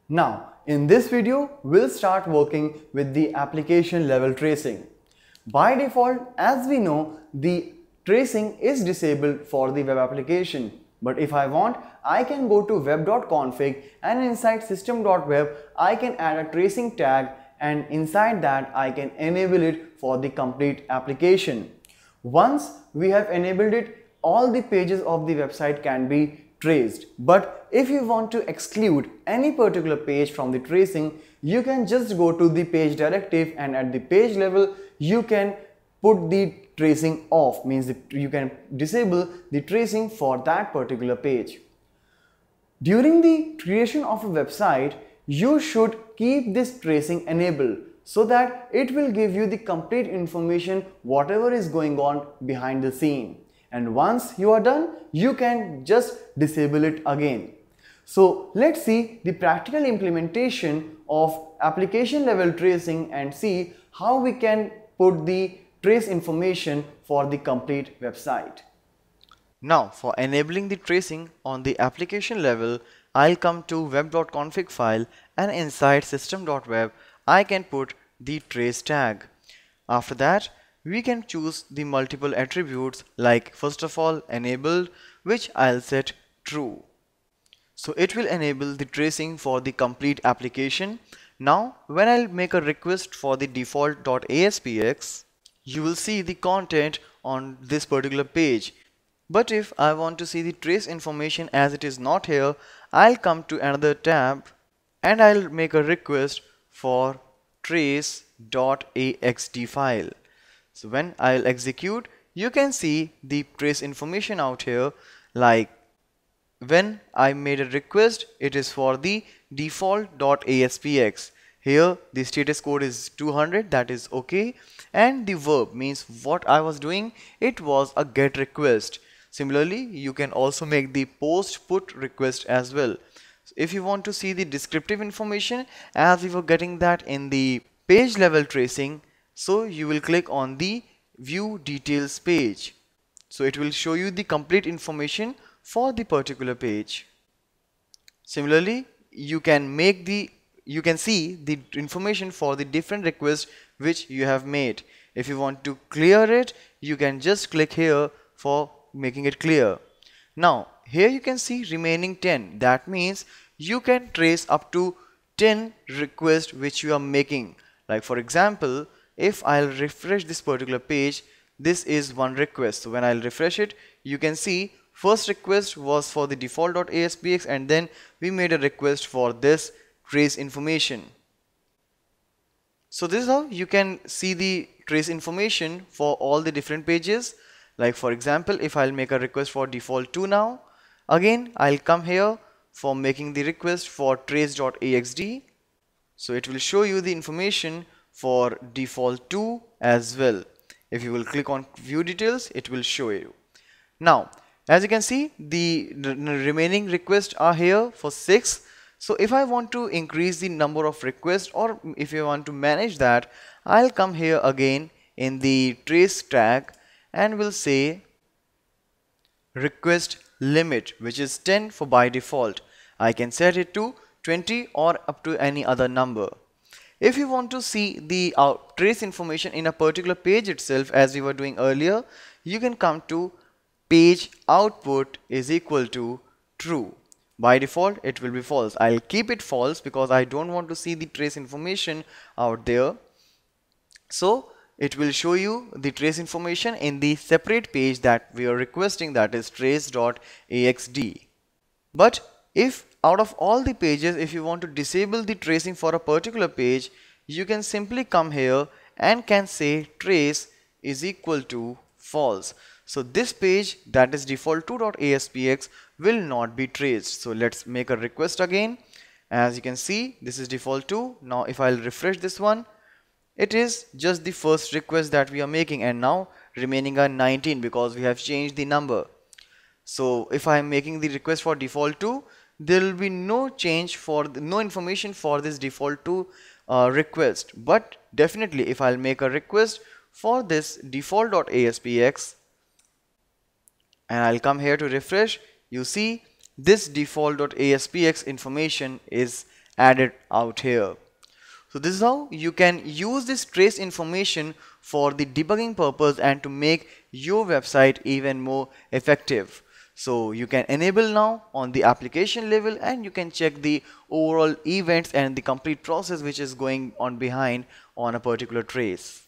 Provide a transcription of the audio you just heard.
Now, in this video, we'll start working with the application level tracing. By default, as we know, the tracing is disabled for the web application. But if I want, I can go to web.config and inside system.web, I can add a tracing tag, and inside that I can enable it for the complete application. Once we have enabled it, all the pages of the website can be traced. But if you want to exclude any particular page from the tracing, you can just go to the page directive, and at the page level you can put the tracing off, means that you can disable the tracing for that particular page. During the creation of a website, you should keep this tracing enabled so that it will give you the complete information whatever is going on behind the scene. And once you are done, you can just disable it again. So let's see the practical implementation of application level tracing and see how we can put the trace information for the complete website. Now for enabling the tracing on the application level, I'll come to web.config file, and inside system.web I can put the trace tag. After that, we can choose the multiple attributes, like first of all enabled, which I'll set true. So it will enable the tracing for the complete application. Now when I'll make a request for the default.aspx, you will see the content on this particular page. But if I want to see the trace information as it is not here, I'll come to another tab and I'll make a request for trace.axd file. So when I'll execute, you can see the trace information out here. Like when I made a request, it is for the default.aspx. Here the status code is 200, that is okay, and the verb means what I was doing, it was a get request. Similarly, you can also make the post put request as well. So if you want to see the descriptive information, as we were getting that in the page level tracing, so you will click on the view details page. So it will show you the complete information for the particular page. Similarly, you can see the information for the different requests which you have made. If you want to clear it, you can just click here for making it clear. Now here you can see remaining 10. That means you can trace up to 10 requests which you are making. Like for example, if I'll refresh this particular page, this is one request. So when I'll refresh it, you can see first request was for the default.aspx, and then we made a request for this trace information. So this is how you can see the trace information for all the different pages. Like for example, if I'll make a request for default2 now, again I'll come here for making the request for trace.axd. So it will show you the information for default2 as well. If you will click on view details, it will show you. Now as you can see, the remaining requests are here for 6. So if I want to increase the number of requests, or if you want to manage that, I'll come here again in the trace tag and will say request limit, which is 10 for by default. I can set it to 20 or up to any other number. If you want to see the trace information in a particular page itself, as we were doing earlier, you can come to page output is equal to true. By default it will be false. I'll keep it false because I don't want to see the trace information out there. So it will show you the trace information in the separate page that we are requesting, that is trace.axd. But if out of all the pages, if you want to disable the tracing for a particular page, you can simply come here and can say trace is equal to false. So this page, that is default2.aspx, will not be traced. So let's make a request again. As you can see, this is default2. Now if I'll refresh this one, it is just the first request that we are making, and now remaining are 19 because we have changed the number. So if I am making the request for default2, there will be no change for no information for this default2 request. But definitely if I'll make a request for this default.aspx and I'll come here to refresh, you see this default.aspx information is added out here. So this is how you can use this trace information for the debugging purpose and to make your website even more effective. So you can enable now on the application level, and you can check the overall events and the complete process which is going on behind on a particular trace.